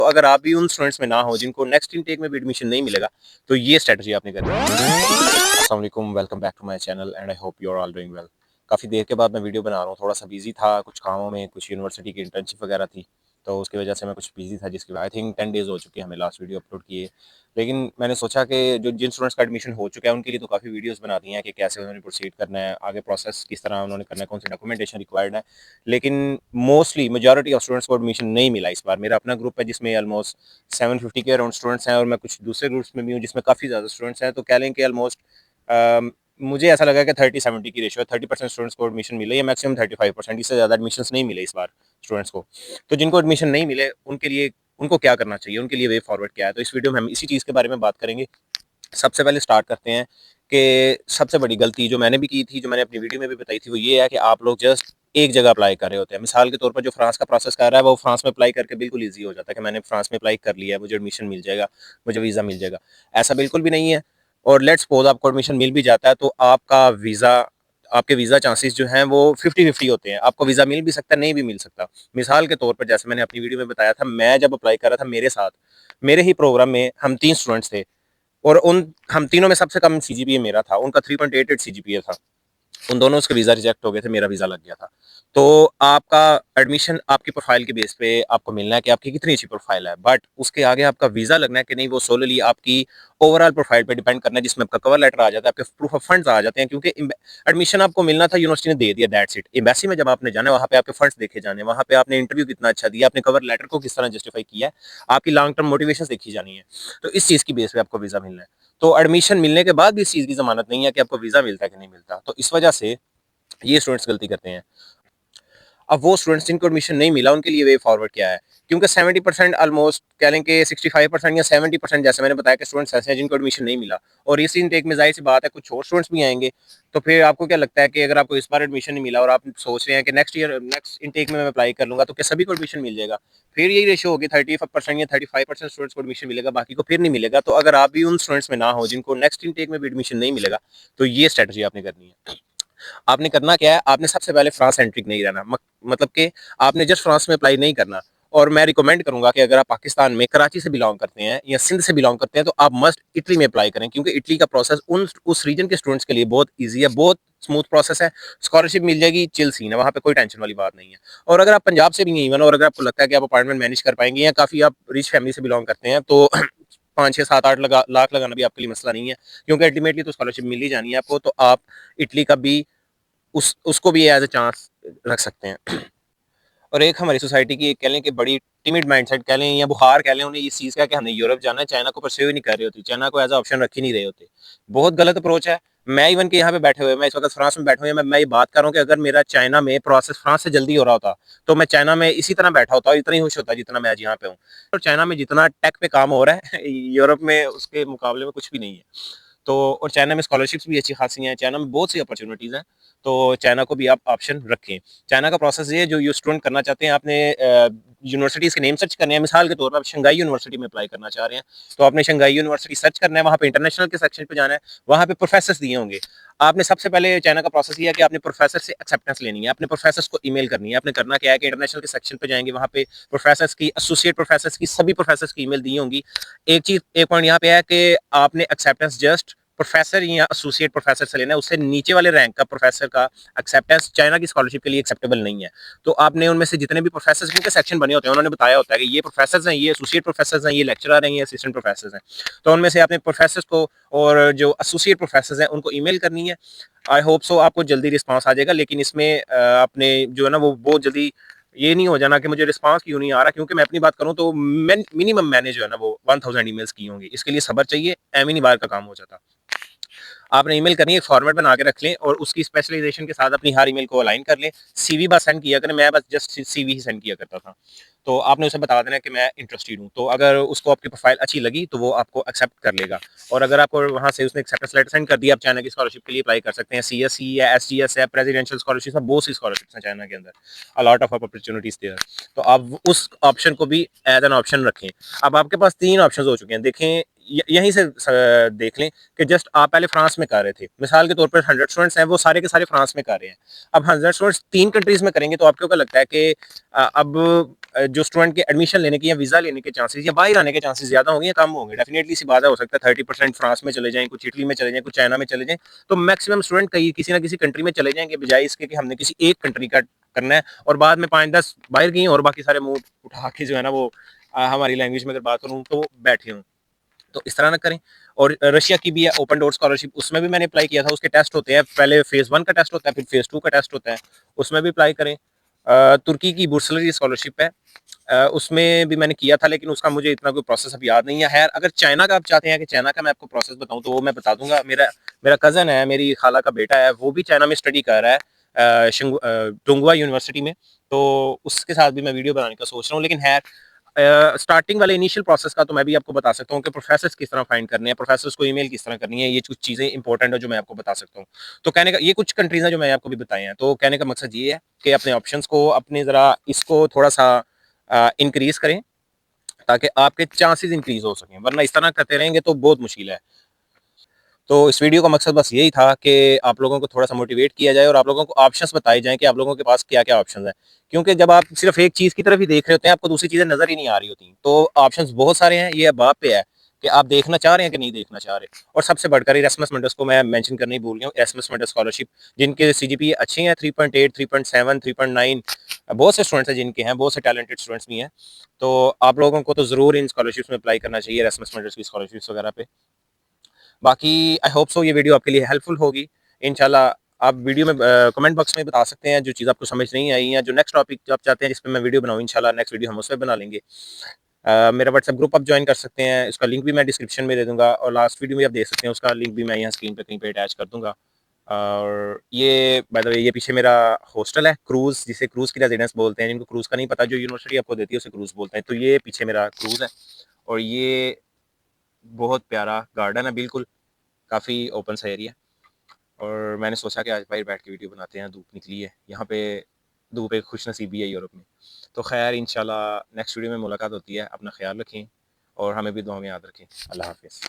तो अगर आप भी उन स्टूडेंट्स में ना हो जिनको नेक्स्ट इनटेक में भी एडमिशन नहीं मिलेगा, तो ये स्ट्रेटजी आपने करनी है। अस्सलाम वालेकुम, welcome back to my channel and I hope you are all doing well. काफ़ी देर के बाद मैं वीडियो बना रहा हूँ, थोड़ा सा बिजी था कुछ कामों में, कुछ यूनिवर्सिटी की इंटर्नशिप वगैरह थी, तो उसकी वजह से मैं कुछ बिजी था, जिसकी आई थिंक 10 डेज़ हो चुके हैं हमें लास्ट वीडियो अपलोड किए। लेकिन मैंने सोचा कि जो जिन स्टूडेंट्स का एडमिशन हो चुका है उनके लिए तो काफ़ी वीडियोस बना दी हैं कि कैसे उन्होंने प्रोसीड करना है, आगे प्रोसेस किस तरह उन्होंने करना है, कौन सी डॉक्यूमेंटेशन रिक्वायर्ड है। लेकिन मोस्टली मेजॉरिटी ऑफ स्टूडेंट्स को एडमिशन नहीं मिला इस बार। मेरा अपना ग्रुप है जिसमें ऑलमोस्ट 750 के अराउंड स्टूडेंट्स हैं, और मैं कुछ दूसरे ग्रुप्स में भी हूँ जिसमें काफ़ी ज़्यादा स्टूडेंट्स हैं। तो कह लें कि ऑलमोस्ट मुझे ऐसा लगा कि 30-70 की रेशियो है, 30% स्टूडेंट्स को एडमिशन मिले या मैक्सिमम 35%, इससे ज़्यादा एडमिशन नहीं मिले इस बार स्टूडेंट्स को। तो जिनको एडमिशन नहीं मिले उनके लिए उनको क्या करना चाहिए, उनके लिए वे फॉरवर्ड क्या है, तो इस वीडियो में हम इसी चीज़ के बारे में बात करेंगे। सबसे पहले स्टार्ट करते हैं कि सबसे बड़ी गलती जो मैंने भी की थी, जो मैंने अपनी वीडियो में भी बताई थी, वो ये है कि आप लोग जस्ट एक जगह अप्लाई कर रहे होते हैं। मिसाल के तौर पर जो फ्रांस का प्रोसेस कर रहा है वो फ्रांस में अप्लाई करके बिल्कुल ईजी हो जाता है कि मैंने फ्रांस में अप्लाई कर लिया है, मुझे एडमिशन मिल जाएगा, मुझे वीज़ा मिल जाएगा। ऐसा बिल्कुल भी नहीं है। और लेट्स सपोज आपको एडमिशन मिल भी जाता है तो आपके वीज़ा चांसेस जो हैं वो 50-50 होते हैं। आपको वीज़ा मिल भी सकता है, नहीं भी मिल सकता। मिसाल के तौर पर जैसे मैंने अपनी वीडियो में बताया था, मैं जब अप्लाई कर रहा था, मेरे साथ मेरे ही प्रोग्राम में हम 3 स्टूडेंट्स थे, और उन हम तीनों में सबसे कम सीजीपीए मेरा था, उनका 3.88 सीजीपीए था। उन दोनों के वीज़ा रिजेक्ट हो गए थे, मेरा वीज़ा लग गया था। तो आपका एडमिशन आपकी प्रोफाइल के बेस पे आपको मिलना है कि आपकी कितनी अच्छी प्रोफाइल है, बट उसके आगे आपका वीज़ा लगना है कि नहीं, वो सोलली आपकी ओवरऑल प्रोफाइल पे डिपेंड करना है, जिसमें आपका कवर लेटर आ जाता है, आपके प्रूफ ऑफ फंड्स आ जाते हैं। क्योंकि एडमिशन आपको मिलना था, यूनिवर्सिटी ने दे दिया, दैट्स इट। एम्बेसी में जब आपने जाना है, वहाँ पे आपके फंड्स देखे जाने, वहाँ पे आपने इंटरव्यू कितना अच्छा दिया, आपने कवर लेटर को किस तरह जस्टिफाई किया है, आपकी लॉन्ग टर्म मोटिवेशन देखी जानी है। तो इस चीज़ की बेस पे आपको वीज़ा मिलना है। तो एडमिशन मिलने के बाद भी इस चीज़ की ज़मानत नहीं है कि आपको वीज़ा मिलता है कि नहीं मिलता। तो इस वजह से ये स्टूडेंट्स गलती करते हैं। अब वो स्टूडेंट्स जिनको एडमिशन नहीं मिला उनके लिए वे फॉरवर्ड क्या है, क्योंकि 70% ऑलमोस्ट कह लें कि 65% या 70% जैसे मैंने बताया कि स्टूडेंट्स ऐसे हैं जिनको एडमिशन नहीं मिला, और इस इनटेक में जाहिर सी बात है कुछ और स्टूडेंट्स भी आएंगे। तो फिर आपको क्या लगता है कि अगर आपको इस बार एडमिशन नहीं मिला और आप सोच रहे हैं कि नेक्स्ट इनटेक में मैं अप्लाई कर लूंगा, तो क्या सभी को एडमिशन मिल जाएगा? फिर यही रेशो होगी, 30% या 35% स्टूडेंट्स को एडमिशन मिलेगा, बाकी को फिर नहीं मिलेगा। तो अगर आप भी उन स्टूडेंट्स में ना हो जिनको नेक्स्ट इनटेक में भी एडमिशन नहीं मिलेगा, तो ये स्ट्रेटजी आपने करनी है। आपने करना क्या है, आपने सबसे पहले फ्रांस सेंट्रिक नहीं रहना, मतलब कि आपने जस्ट फ्रांस में अप्लाई नहीं करना। और मैं रिकमेंड करूंगा कि अगर आप पाकिस्तान में कराची से बिलोंग करते हैं या सिंध से बिलोंग करते हैं, तो आप मस्ट इटली में अप्लाई करें, क्योंकि इटली का प्रोसेस उस रीजन के स्टूडेंट्स के लिए बहुत ईजी है, बहुत स्मूथ प्रोसेस है। स्कॉलरशिप मिल जाएगी, चिल सीन है, वहाँ पे कोई टेंशन वाली बात नहीं है। और अगर आप पंजाब से भी नहीं इवन, और अगर आपको लगता है कि आप अपार्टमेंट मैनेज कर पाएंगे या काफ़ी आप रिच फैमिली से बिलोंग करते हैं, तो 5, 6, 7, 8 लाख लगाना भी आपके लिए मसला नहीं है, क्योंकि अल्टीमेटली तो स्कॉलरशिप मिल ही जानी है आपको। तो आप इटली का भी उसको भी एज ए चांस रख सकते हैं। और एक हमारी सोसाइटी की कह लें कि बड़ी टिमिड माइंडसेट कह लें या बुखार कह लें, उन्हें इस चीज़ का कि हमने यूरोप जाना है, चाइना को परस्यू ही नहीं कर रहे होते, चाइना को एज ऑप्शन रख ही नहीं रहे होते। बहुत गलत अप्रोच है। मैं इवन के यहाँ पे बैठे हुए, मैं इस वक्त फ्रांस में बैठा हुआ, मैं ये बात कर रहा हूँ कि अगर मेरा चाइना में प्रोसेस फ्रांस से जल्दी हो रहा होता, तो मैं चाइना में इसी तरह बैठा होता और इतना ही खुश होता जितना मैं आज यहाँ पे हूँ। और चाइना में जितना टेक पे काम हो रहा है यूरोप में उसके मुकाबले में कुछ भी नहीं है। तो और चाइना में स्कॉलरशिप्स भी अच्छी खासी हैं, चाइना में बहुत सी अपॉर्चुनिटीज़ हैं। तो चाइना को भी आप ऑप्शन रखें। चाइना का प्रोसेस ये जो यू स्टूडेंट करना चाहते हैं, आपने यूनिवर्सिटीज़ के नेम सर्च करने हैं। मिसाल के तौर पर आप शंघाई यूनिवर्सिटी में अप्लाई करना चाह रहे हैं, तो आपने शंघाई यूनिवर्सिटी सर्च करना है, वहाँ पे इंटरनेशनल के सेक्शन पे जाना है, वहाँ पे प्रोफेसर्स दिए होंगे। आपने सबसे पहले चाइना का प्रोसेस ये है कि आपने प्रोफेसर से एक्सेप्टेंस लेनी है, अपने प्रोफेसर्स को ईमेल करनी है। आपने करना क्या है कि इंटरनेशनल के सेक्शन पे जाएंगे, वहाँ पे प्रोफेसर्स की, एसोसिएट प्रोफेसर्स की, सभी प्रोफेसर्स की ईमेल दी होंगी। एक पॉइंट यहाँ पे है कि आपने एक्सेप्टेंस जस्ट प्रोफेसर या एसोसिएट प्रोफेसर से लेना है, उससे नीचे वाले रैंक का प्रोफेसर का एक्सेप्टेंस चाइना की स्कॉलरशिप के लिए एक्सेप्टेबल नहीं है। तो आपने उनमें से जितने भी प्रोफेसर जिनके सेक्शन बने होते हैं, उन्होंने बताया होता है कि ये प्रोफेसर हैं, ये एसोसिएट प्रोफेसर हैं, ये लेक्चरर हैं, ये असिस्टेंट प्रोफेसर हैं। तो उनमें से आपने प्रोफेसर को और जो एसोसिएट प्रोफेसर हैं उनको ईमेल करनी है। आई होप सो आपको जल्दी रिस्पॉन्स आ जाएगा, लेकिन इसमें आपने जो है ना वो बहुत जल्दी ये नहीं हो जाना कि मुझे रिस्पांस क्यों नहीं आ रहा, क्योंकि मैं अपनी बात करूं तो मिनिमम मैंने जो है ना वो 1000 ईमेल्स की होंगी। इसके लिए सब्र चाहिए, एमिनी बार का काम हो जाता। आपने ईमेल करनी है, एक फॉर्मेट बना के रख लें और उसकी स्पेशलाइजेशन के साथ अपनी हर ईमेल को अलाइन कर लें। सीवी बस सेंड किया करें, मैं बस जस्ट सीवी ही सेंड किया करता था। तो आपने उसे बता देना कि मैं इंटरेस्टेड हूँ, तो अगर उसको आपकी प्रोफाइल अच्छी लगी तो वो आपको एक्सेप्ट कर लेगा। और अगर आपको वहाँ से उसने एक्सेप्टेंस लेटर सेंड कर दिया, आप चाइना की स्कॉलरशिप के लिए अप्लाई कर सकते हैं। CSE है, SGS है, प्रेसिडेंशियल स्कॉलरशिप है, बहुत सी स्कॉलरशिप्स हैं चाइना के अंदर, अलॉट ऑफ अपॉर्चुनिटीज देयर। तो आप उस ऑप्शन को भी एज एन ऑप्शन रखें। अब आपके पास 3 ऑप्शन हो चुके हैं, देखें यहीं से देख लें कि जस्ट आप पहले फ्रांस में कर रहे थे। मिसाल के तौर पर 100 स्टूडेंट्स हैं, वो सारे के सारे फ्रांस में कर रहे हैं। अब 100 स्टूडेंट्स 3 कंट्रीज में करेंगे, तो आपको क्या लगता है कि अब जो स्टूडेंट के एडमिशन लेने के या वीज़ा लेने के चांसेस या बाहर आने के चांसेस ज़्यादा होंगे या कम होंगे? डेफिनेटली सी बात है, हो सकता है 30% फ्रांस में चले जाएँ, कुछ इटली में चले जाएँ, कुछ चाइना में चले जाएँ, तो मैक्सिमम स्टूडेंट कहीं किसी ना किसी कंट्री में चले जाएँगे, बजाय इसके कि हमने किसी एक कंट्री का करना है और बाद में 5-10 बाहर गई और बाकी सारे मुँह उठा के जो है ना वो हमारी लैंग्वेज में अगर बात करूँ तो बैठे हों। तो इस तरह ना करें। और रशिया की भी है ओपन डोर स्कॉलरशिप, उसमें भी मैंने अप्लाई किया था, उसके टेस्ट होते हैं, पहले फेज़ 1 का टेस्ट होता है, फिर फेज़ 2 का टेस्ट होता है, उसमें भी अप्लाई करें। तुर्की की बुर्सलरी स्कॉलरशिप है, उसमें भी मैंने किया था, लेकिन उसका मुझे इतना कोई प्रोसेस अब याद नहीं है। खैर, अगर चाइना का आप चाहते हैं कि चाइना का मैं आपको प्रोसेस बताऊँ, तो वो मैं बता दूँगा। मेरा मेरा कज़न है, मेरी खाला का बेटा है, वो भी चाइना में स्टडी कर रहा है डोंगुआ यूनिवर्सिटी में, तो उसके साथ भी मैं वीडियो बनाने का सोच रहा हूँ। लेकिन खैर, स्टार्टिंग वाले इनिशियल प्रोसेस का तो मैं भी आपको बता सकता हूँ कि प्रोफेसर्स किस तरह फाइंड करने हैं, प्रोफेसर्स को ईमेल किस तरह करनी है, ये कुछ चीज़ें इंपॉर्टेंट है जो मैं आपको बता सकता हूँ। तो कहने का ये कुछ कंट्रीज़ हैं जो मैंने आपको भी बताए हैं, तो कहने का मकसद ये है कि अपने ऑप्शंस को अपने ज़रा इसको थोड़ा-सा इंक्रीज़ करें, ताकि आपके चांसेस इंक्रीज़ हो सकें, वरना इस तरह करते रहेंगे तो बहुत मुश्किल है। तो इस वीडियो का मकसद बस यही था कि आप लोगों को थोड़ा-सा मोटिवेट किया जाए और आप लोगों को ऑप्शंस बताए जाएँ कि आप लोगों के पास क्या-क्या ऑप्शंस हैं। क्योंकि जब आप सिर्फ़ एक चीज़ की तरफ ही देख रहे होते हैं, आपको दूसरी चीज़ें नज़र ही नहीं आ रही होती। तो ऑप्शंस बहुत सारे हैं, ये अब आप पे है कि आप देखना चाह रहे हैं कि नहीं देखना चाह रहे। और सबसे बढ़कर इरेस्मस मेंटर्स को मैं मेंशन करना ही भूल गया हूँ, इरेस्मस मेंटर्स स्कॉलरशिप, जिनके सीजीपीए अच्छे हैं, 3.8, 3.7, 3.9, बहुत से स्टूडेंट्स हैं जिनके हैं, बहुत से टैलेंटेड स्टूडेंट्स भी हैं। तो आप लोगों को तो ज़रूर इन स्कॉलरशिप्स में अप्लाई करना चाहिए, इरेस्मस मेंटर्स की स्कॉलरशिप्स वगैरह पे। बाकी आई होप सो ये वीडियो आपके लिए हेल्पफुल होगी। इंशाल्लाह आप वीडियो में कमेंट बॉक्स में बता सकते हैं जो चीज़ आपको समझ नहीं आई या जो नेक्स्ट टॉपिक जो आप चाहते हैं जिस पे मैं वीडियो बनाऊँ, इंशाल्लाह नेक्स्ट वीडियो हम उस पे बना लेंगे। मेरा व्हाट्सएप ग्रुप आप जॉइन कर सकते हैं, उसका लिंक भी मैं डिस्क्रिप्शन में दे दूँगा और लास्ट वीडियो में आप देख सकते हैं, उसका लिंक भी मैं यहाँ स्क्रीन पे कहीं पे अटैच कर दूँगा। और ये बाय द वे ये पीछे मेरा हॉस्टल है, क्रूज़, जिसे क्रूज़ की रेज़िडेंस बोलते हैं, जिनको क्रूज़ का नहीं पता, जो यूनिवर्सिटी आपको देती है उसे क्रूज़ बोलते हैं। तो ये पीछे मेरा क्रूज़ है और ये बहुत प्यारा गार्डन है, बिल्कुल काफ़ी ओपन सा एरिया। और मैंने सोचा कि आज बाहर बैठ के वीडियो बनाते हैं, धूप निकली है यहाँ पे, धूप एक खुशनसीबी है यूरोप में। तो खैर इंशाल्लाह नेक्स्ट वीडियो में मुलाकात होती है, अपना ख्याल रखें और हमें भी दुआ में याद रखें। अल्लाह हाफ़िज़।